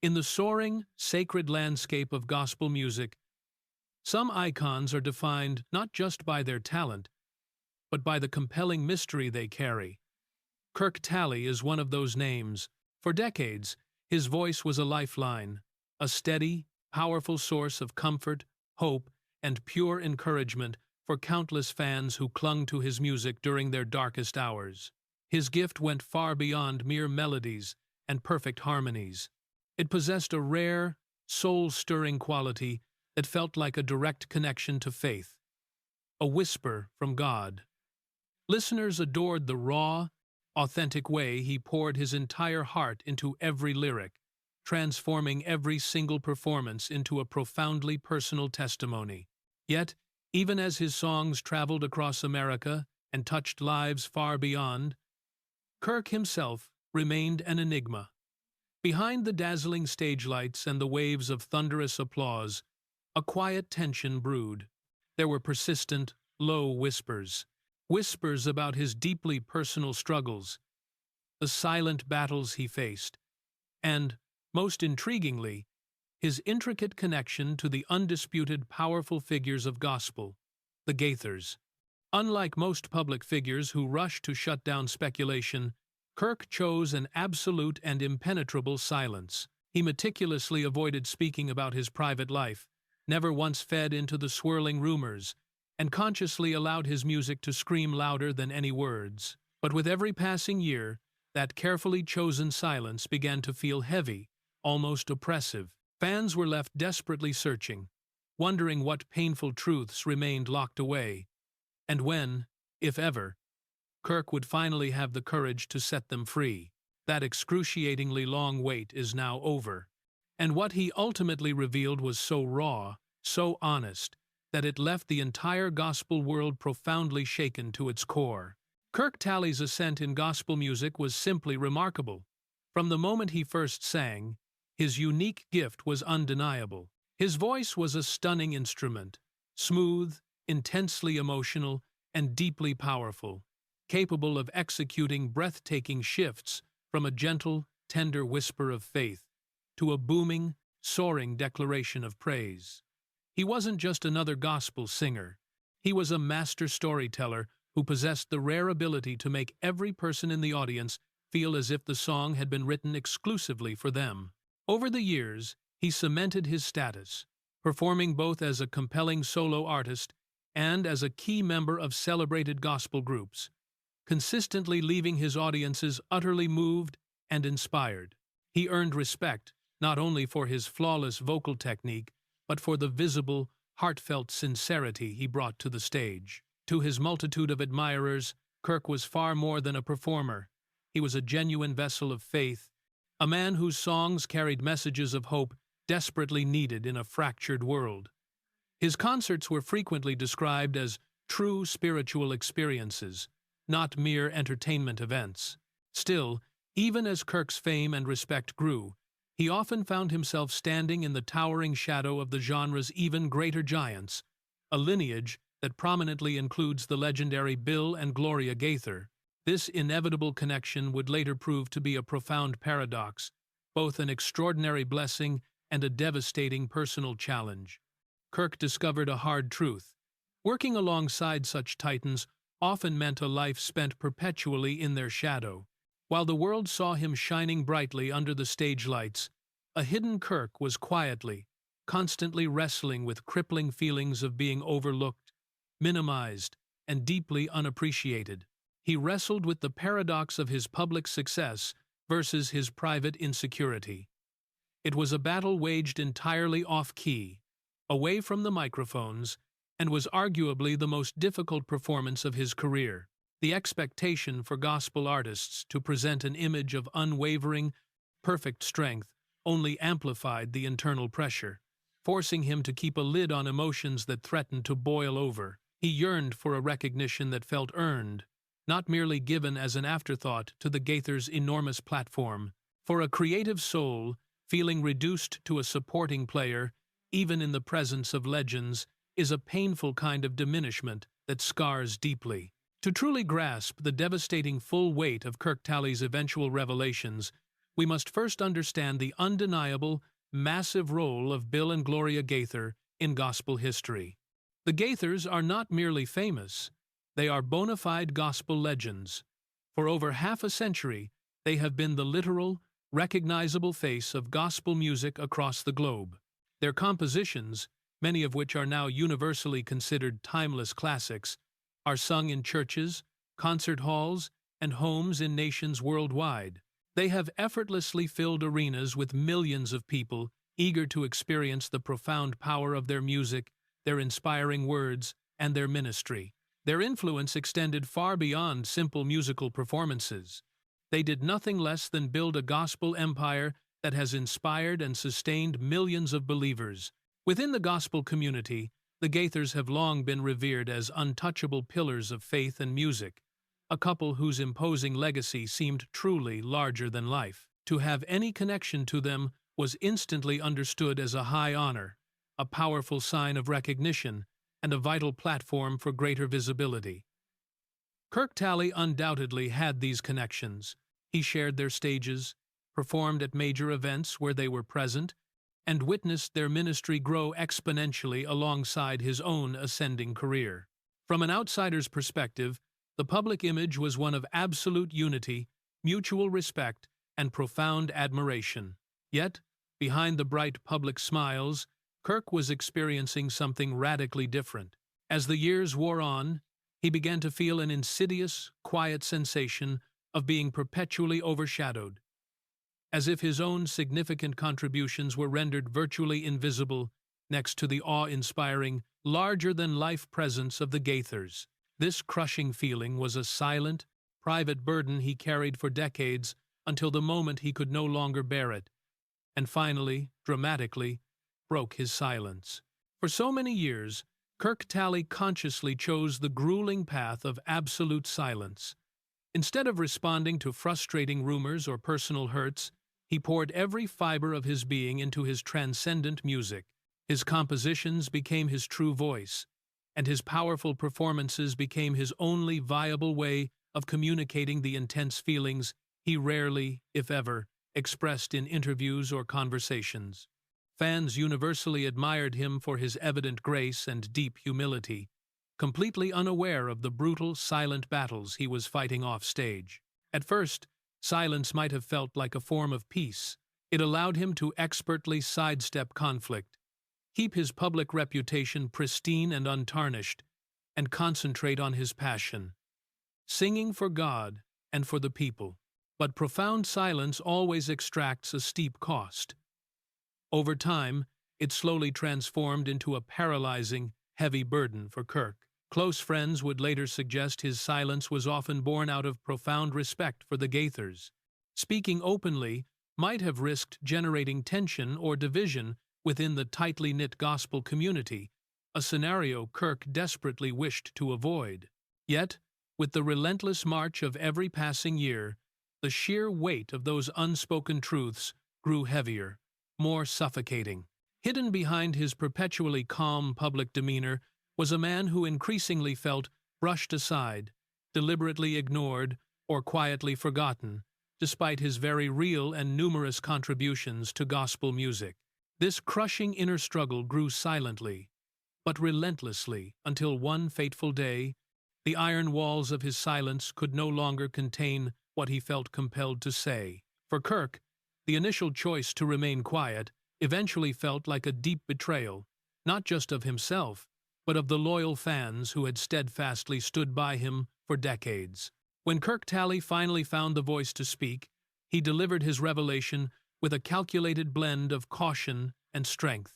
In the soaring, sacred landscape of gospel music, some icons are defined not just by their talent, but by the compelling mystery they carry. Kirk Talley is one of those names. For decades, his voice was a lifeline, a steady, powerful source of comfort, hope, and pure encouragement for countless fans who clung to his music during their darkest hours. His gift went far beyond mere melodies and perfect harmonies. It possessed a rare, soul-stirring quality that felt like a direct connection to faith, a whisper from God. Listeners adored the raw, authentic way he poured his entire heart into every lyric, transforming every single performance into a profoundly personal testimony. Yet, even as his songs traveled across America and touched lives far beyond, Kirk himself remained an enigma. Behind the dazzling stage lights and the waves of thunderous applause, a quiet tension brewed. There were persistent, low whispers about his deeply personal struggles, the silent battles he faced, and, most intriguingly, his intricate connection to the undisputed powerful figures of gospel, the Gaithers. Unlike most public figures who rush to shut down speculation, Kirk chose an absolute and impenetrable silence. He meticulously avoided speaking about his private life, never once fed into the swirling rumors, and consciously allowed his music to scream louder than any words. But with every passing year, that carefully chosen silence began to feel heavy, almost oppressive. Fans were left desperately searching, wondering what painful truths remained locked away, and when, if ever, Kirk would finally have the courage to set them free. That excruciatingly long wait is now over, and what he ultimately revealed was so raw, so honest, that it left the entire gospel world profoundly shaken to its core. Kirk Talley's ascent in gospel music was simply remarkable. From the moment he first sang, his unique gift was undeniable. His voice was a stunning instrument, smooth, intensely emotional, and deeply powerful, capable of executing breathtaking shifts from a gentle, tender whisper of faith to a booming, soaring declaration of praise. He wasn't just another gospel singer. He was a master storyteller who possessed the rare ability to make every person in the audience feel as if the song had been written exclusively for them. Over the years, he cemented his status, performing both as a compelling solo artist and as a key member of celebrated gospel groups, consistently leaving his audiences utterly moved and inspired. He earned respect not only for his flawless vocal technique, but for the visible, heartfelt sincerity he brought to the stage. To his multitude of admirers, Kirk was far more than a performer. He was a genuine vessel of faith, a man whose songs carried messages of hope desperately needed in a fractured world. His concerts were frequently described as true spiritual experiences, not mere entertainment events. Still, even as Kirk's fame and respect grew, he often found himself standing in the towering shadow of the genre's even greater giants, a lineage that prominently includes the legendary Bill and Gloria Gaither. This inevitable connection would later prove to be a profound paradox, both an extraordinary blessing and a devastating personal challenge. Kirk discovered a hard truth. Working alongside such titans often meant a life spent perpetually in their shadow. While the world saw him shining brightly under the stage lights, a hidden Kirk was quietly, constantly wrestling with crippling feelings of being overlooked, minimized, and deeply unappreciated. He wrestled with the paradox of his public success versus his private insecurity. It was a battle waged entirely off-key, away from the microphones, and was arguably the most difficult performance of his career. The expectation for gospel artists to present an image of unwavering, perfect strength only amplified the internal pressure, forcing him to keep a lid on emotions that threatened to boil over. He yearned for a recognition that felt earned, not merely given as an afterthought to the Gaithers' enormous platform. For a creative soul, feeling reduced to a supporting player, even in the presence of legends, is a painful kind of diminishment that scars deeply. To truly grasp the devastating full weight of Kirk Talley's eventual revelations, we must first understand the undeniable, massive role of Bill and Gloria Gaither in gospel history. The Gaithers are not merely famous, they are bona fide gospel legends. For over half a century, they have been the literal, recognizable face of gospel music across the globe. Their compositions, many of which are now universally considered timeless classics, are sung in churches, concert halls, and homes in nations worldwide. They have effortlessly filled arenas with millions of people eager to experience the profound power of their music, their inspiring words, and their ministry. Their influence extended far beyond simple musical performances. They did nothing less than build a gospel empire that has inspired and sustained millions of believers. Within the gospel community, the Gaithers have long been revered as untouchable pillars of faith and music, a couple whose imposing legacy seemed truly larger than life. To have any connection to them was instantly understood as a high honor, a powerful sign of recognition, and a vital platform for greater visibility. Kirk Talley undoubtedly had these connections. He shared their stages, performed at major events where they were present, and witnessed their ministry grow exponentially alongside his own ascending career. From an outsider's perspective, the public image was one of absolute unity, mutual respect, and profound admiration. Yet, behind the bright public smiles, Kirk was experiencing something radically different. As the years wore on, he began to feel an insidious, quiet sensation of being perpetually overshadowed, as if his own significant contributions were rendered virtually invisible next to the awe-inspiring, larger-than-life presence of the Gaithers. This crushing feeling was a silent, private burden he carried for decades until the moment he could no longer bear it, and finally, dramatically, broke his silence. For so many years, Kirk Talley consciously chose the grueling path of absolute silence. Instead of responding to frustrating rumors or personal hurts, he poured every fiber of his being into his transcendent music. His compositions became his true voice, and his powerful performances became his only viable way of communicating the intense feelings he rarely, if ever, expressed in interviews or conversations. Fans universally admired him for his evident grace and deep humility, completely unaware of the brutal, silent battles he was fighting off stage. At first, silence might have felt like a form of peace. It allowed him to expertly sidestep conflict, keep his public reputation pristine and untarnished, and concentrate on his passion, singing for God and for the people. But profound silence always extracts a steep cost. Over time, it slowly transformed into a paralyzing, heavy burden for Kirk. Close friends would later suggest his silence was often born out of profound respect for the Gaithers. Speaking openly might have risked generating tension or division within the tightly knit gospel community, a scenario Kirk desperately wished to avoid. Yet, with the relentless march of every passing year, the sheer weight of those unspoken truths grew heavier, more suffocating. Hidden behind his perpetually calm public demeanor was a man who increasingly felt brushed aside, deliberately ignored, or quietly forgotten, despite his very real and numerous contributions to gospel music. This crushing inner struggle grew silently, but relentlessly, until one fateful day, the iron walls of his silence could no longer contain what he felt compelled to say. For Kirk, the initial choice to remain quiet eventually felt like a deep betrayal, not just of himself, but of the loyal fans who had steadfastly stood by him for decades. When Kirk Talley finally found the voice to speak, he delivered his revelation with a calculated blend of caution and strength.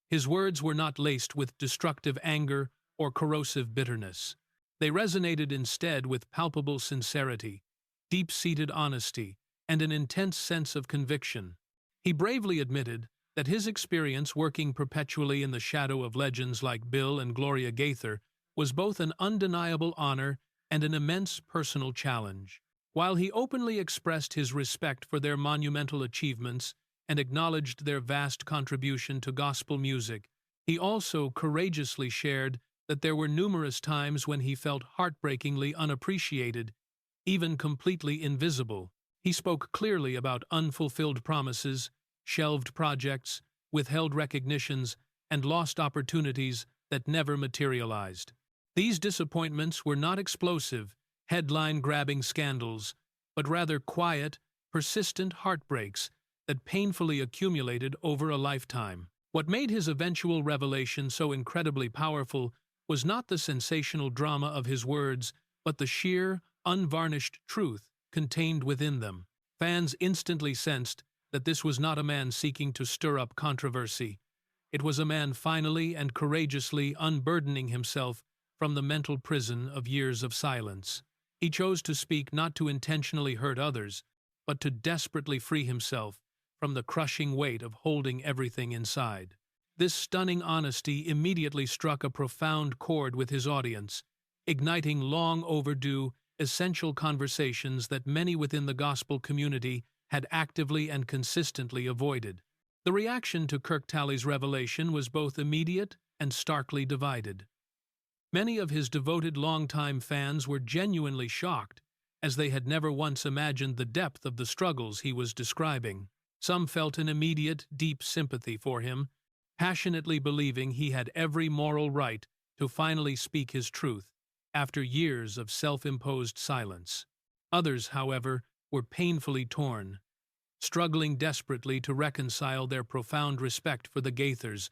His words were not laced with destructive anger or corrosive bitterness. They resonated instead with palpable sincerity, deep-seated honesty, and an intense sense of conviction. He bravely admitted that his experience working perpetually in the shadow of legends like Bill and Gloria Gaither was both an undeniable honor and an immense personal challenge. While he openly expressed his respect for their monumental achievements and acknowledged their vast contribution to gospel music, he also courageously shared that there were numerous times when he felt heartbreakingly unappreciated, even completely invisible. He spoke clearly about unfulfilled promises, shelved projects, withheld recognitions, and lost opportunities that never materialized. These disappointments were not explosive, headline-grabbing scandals, but rather quiet, persistent heartbreaks that painfully accumulated over a lifetime. What made his eventual revelation so incredibly powerful was not the sensational drama of his words, but the sheer, unvarnished truth contained within them. Fans instantly sensed that this was not a man seeking to stir up controversy. It was a man finally and courageously unburdening himself from the mental prison of years of silence. He chose to speak not to intentionally hurt others, but to desperately free himself from the crushing weight of holding everything inside. This stunning honesty immediately struck a profound chord with his audience, igniting long overdue, essential conversations that many within the gospel community had actively and consistently avoided. The reaction to Kirk Talley's revelation was both immediate and starkly divided. Many of his devoted longtime fans were genuinely shocked, as they had never once imagined the depth of the struggles he was describing. Some felt an immediate, deep sympathy for him, passionately believing he had every moral right to finally speak his truth after years of self-imposed silence. Others, however, were painfully torn, struggling desperately to reconcile their profound respect for the Gaithers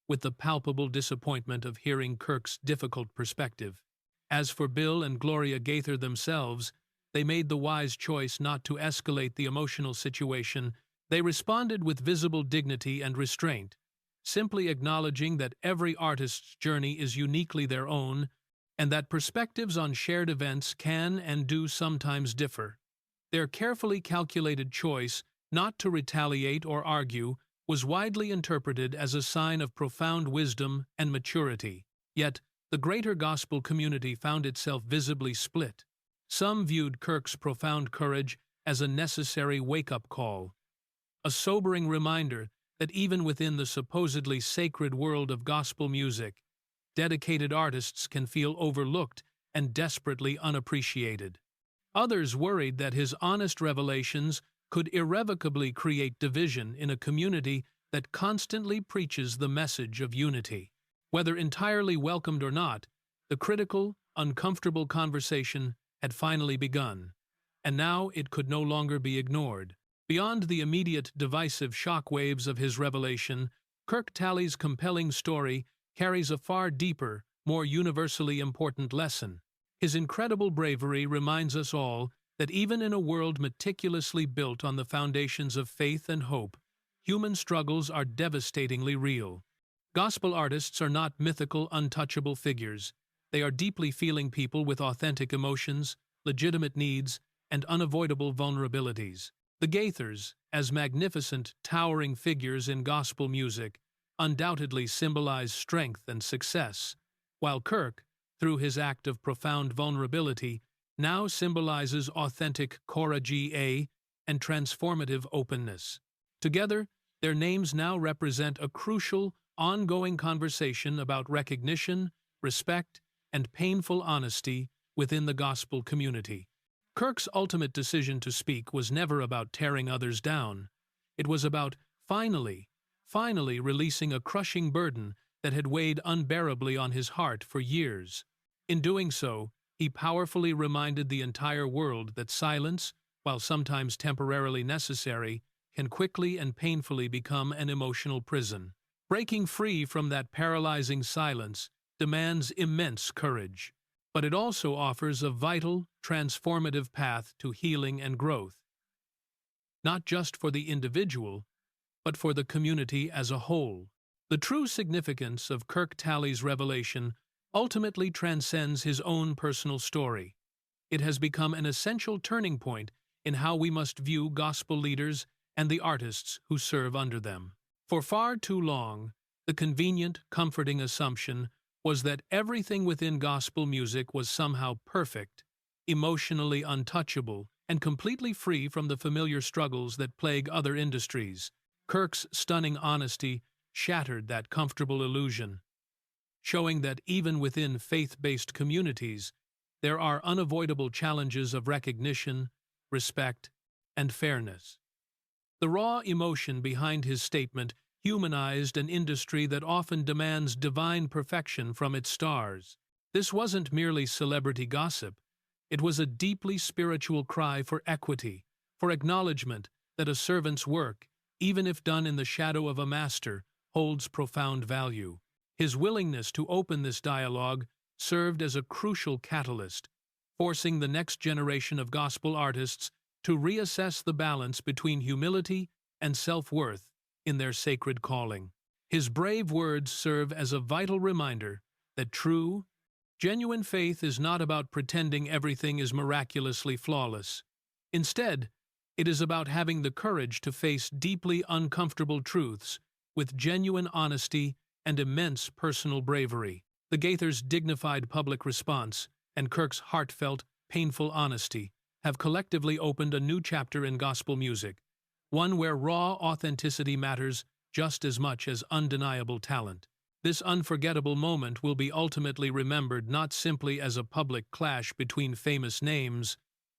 with the palpable disappointment of hearing Kirk's difficult perspective. As for Bill and Gloria Gaither themselves, they made the wise choice not to escalate the emotional situation. They responded with visible dignity and restraint, simply acknowledging that every artist's journey is uniquely their own, and that perspectives on shared events can and do sometimes differ. Their carefully calculated choice not to retaliate or argue was widely interpreted as a sign of profound wisdom and maturity. Yet, the greater gospel community found itself visibly split. Some viewed Kirk's profound courage as a necessary wake-up call, a sobering reminder that even within the supposedly sacred world of gospel music, dedicated artists can feel overlooked and desperately unappreciated. Others worried that his honest revelations could irrevocably create division in a community that constantly preaches the message of unity. Whether entirely welcomed or not, the critical, uncomfortable conversation had finally begun, and now it could no longer be ignored. Beyond the immediate divisive shockwaves of his revelation, Kirk Talley's compelling story carries a far deeper, more universally important lesson. His incredible bravery reminds us all that even in a world meticulously built on the foundations of faith and hope, human struggles are devastatingly real. Gospel artists are not mythical, untouchable figures. They are deeply feeling people with authentic emotions, legitimate needs, and unavoidable vulnerabilities. The Gaithers, as magnificent, towering figures in gospel music, undoubtedly symbolize strength and success, while Kirk, through his act of profound vulnerability, now symbolizes authentic courage and transformative openness. Together, their names now represent a crucial, ongoing conversation about recognition, respect, and painful honesty within the gospel community. Kirk's ultimate decision to speak was never about tearing others down. It was about finally releasing a crushing burden that had weighed unbearably on his heart for years. In doing so, he powerfully reminded the entire world that silence, while sometimes temporarily necessary, can quickly and painfully become an emotional prison. Breaking free from that paralyzing silence demands immense courage, but it also offers a vital, transformative path to healing and growth, not just for the individual, but for the community as a whole. The true significance of Kirk Talley's revelation ultimately transcends his own personal story. It has become an essential turning point in how we must view gospel leaders and the artists who serve under them. For far too long, the convenient, comforting assumption was that everything within gospel music was somehow perfect, emotionally untouchable, and completely free from the familiar struggles that plague other industries. Kirk's stunning honesty shattered that comfortable illusion, showing that even within faith-based communities, there are unavoidable challenges of recognition, respect, and fairness. The raw emotion behind his statement humanized an industry that often demands divine perfection from its stars. This wasn't merely celebrity gossip. It was a deeply spiritual cry for equity, for acknowledgement that a servant's work, even if done in the shadow of a master, holds profound value. His willingness to open this dialogue served as a crucial catalyst, forcing the next generation of gospel artists to reassess the balance between humility and self-worth in their sacred calling. His brave words serve as a vital reminder that true, genuine faith is not about pretending everything is miraculously flawless. Instead, it is about having the courage to face deeply uncomfortable truths with genuine honesty and immense personal bravery. The Gaithers' dignified public response and Kirk's heartfelt, painful honesty have collectively opened a new chapter in gospel music, one where raw authenticity matters just as much as undeniable talent. This unforgettable moment will be ultimately remembered not simply as a public clash between famous names,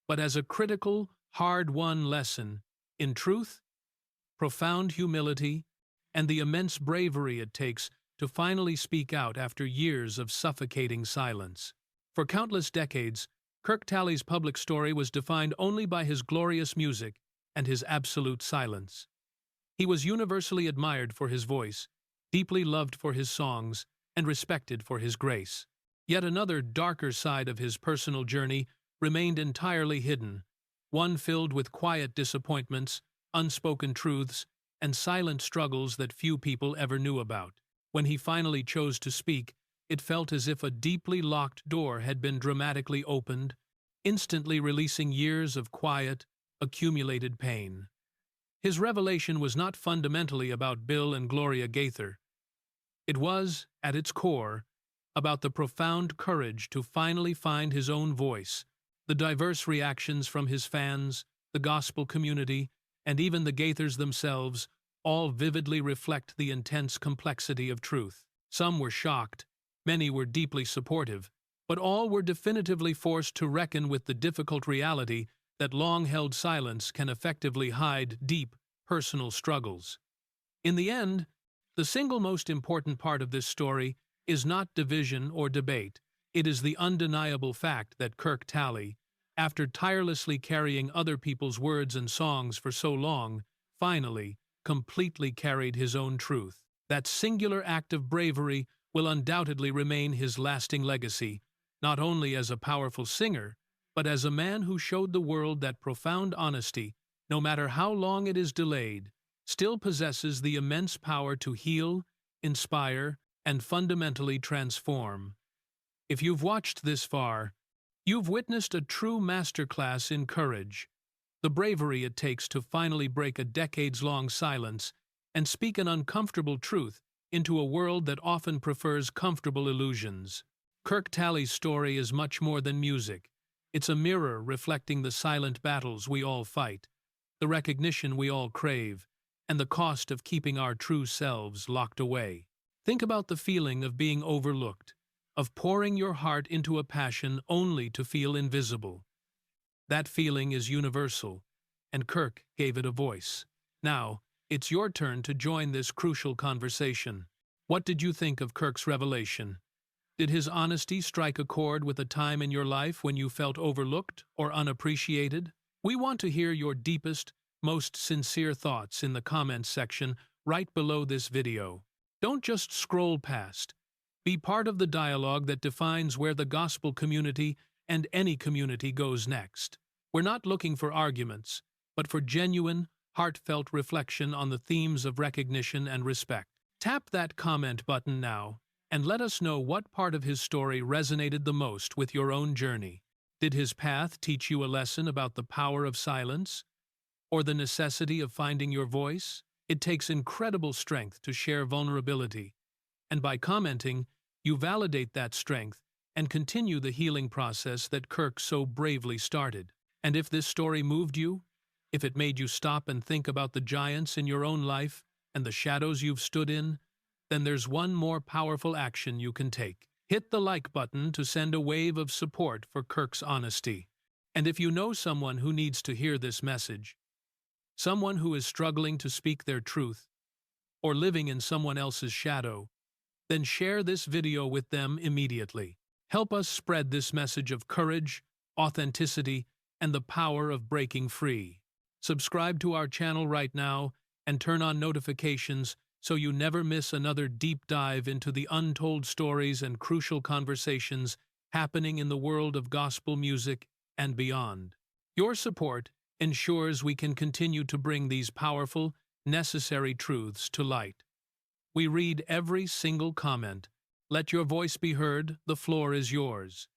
but as a critical, hard-won lesson in truth, profound humility, and the immense bravery it takes to finally speak out after years of suffocating silence. For countless decades, Kirk Talley's public story was defined only by his glorious music and his absolute silence. He was universally admired for his voice, deeply loved for his songs, and respected for his grace. Yet another darker side of his personal journey remained entirely hidden, one filled with quiet disappointments, unspoken truths, and silent struggles that few people ever knew about. When he finally chose to speak, it felt as if a deeply locked door had been dramatically opened, instantly releasing years of quiet, accumulated pain. His revelation was not fundamentally about Bill and Gloria Gaither. It was, at its core, about the profound courage to finally find his own voice. The diverse reactions from his fans, the gospel community, and even the Gaithers themselves all vividly reflect the intense complexity of truth. Some were shocked, many were deeply supportive, but all were definitively forced to reckon with the difficult reality that long-held silence can effectively hide deep, personal struggles. In the end, the single most important part of this story is not division or debate. It is the undeniable fact that Kirk Talley, after tirelessly carrying other people's words and songs for so long, finally, completely carried his own truth. That singular act of bravery will undoubtedly remain his lasting legacy, not only as a powerful singer, but as a man who showed the world that profound honesty, no matter how long it is delayed, still possesses the immense power to heal, inspire, and fundamentally transform. If you've watched this far, you've witnessed a true masterclass in courage, the bravery it takes to finally break a decades-long silence and speak an uncomfortable truth into a world that often prefers comfortable illusions. Kirk Talley's story is much more than music. It's a mirror reflecting the silent battles we all fight, the recognition we all crave, and the cost of keeping our true selves locked away. Think about the feeling of being overlooked, of pouring your heart into a passion only to feel invisible. That feeling is universal, and Kirk gave it a voice. Now, it's your turn to join this crucial conversation. What did you think of Kirk's revelation? Did his honesty strike a chord with a time in your life when you felt overlooked or unappreciated? We want to hear your deepest, most sincere thoughts in the comments section right below this video. Don't just scroll past. Be part of the dialogue that defines where the gospel community and any community goes next. We're not looking for arguments, but for genuine, heartfelt reflection on the themes of recognition and respect. Tap that comment button now and let us know what part of his story resonated the most with your own journey. Did his path teach you a lesson about the power of silence or the necessity of finding your voice? It takes incredible strength to share vulnerability, and by commenting, you validate that strength and continue the healing process that Kirk so bravely started. And if this story moved you, if it made you stop and think about the giants in your own life and the shadows you've stood in, then there's one more powerful action you can take. Hit the like button to send a wave of support for Kirk's honesty. And if you know someone who needs to hear this message, someone who is struggling to speak their truth, or living in someone else's shadow, then share this video with them immediately. Help us spread this message of courage, authenticity, and the power of breaking free. Subscribe to our channel right now and turn on notifications so you never miss another deep dive into the untold stories and crucial conversations happening in the world of gospel music and beyond. Your support ensures we can continue to bring these powerful, necessary truths to light. We read every single comment. Let your voice be heard, the floor is yours.